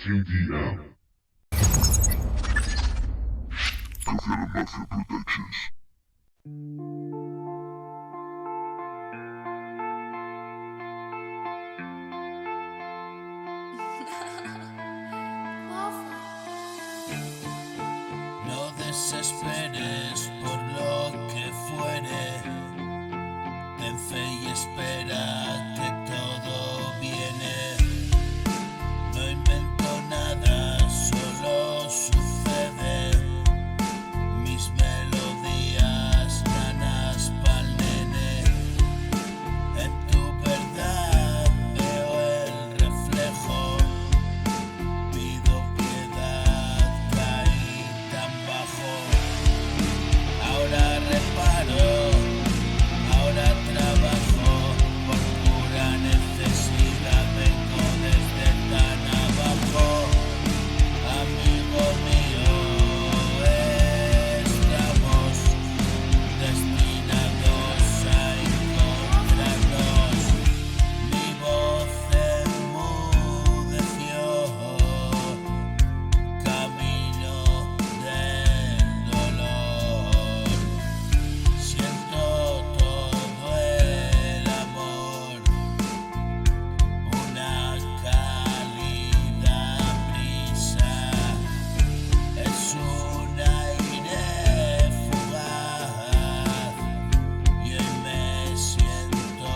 TDM. Profile Mafia Productions. No desesperes por lo que fuere, ten fe y espera que todo viene. No invento nada, solo sucede. Mis melodías ganas pa'l nene. En tu verdad veo el reflejo. Pido piedad, caí tan bajo. Ahora reparo, ahora trabajo. Por pura necesidad vengo desde tan abajo. Amigo mío, estamos destinados a encontrarnos. Mi voz enmudeció, camino del dolor. Siento todo el amor, una cálida brisa. Es un aire fugaz y hoy me siento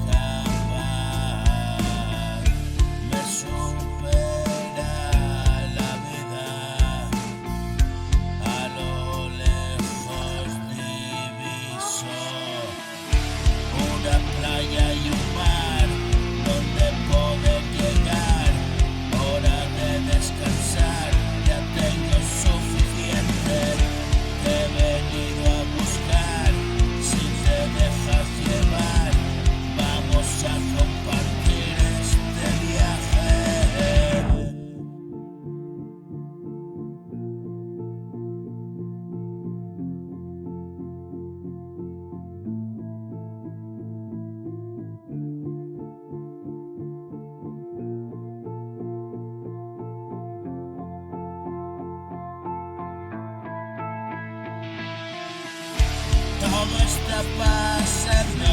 capaz. Me supera la vida, a lo lejos diviso una playa y un mar donde poder llegar. Hora de descansar, ya tengo suficiente. Te he venido a buscar, si te dejas llevar, vamos a compartir este viaje. Todo está pasando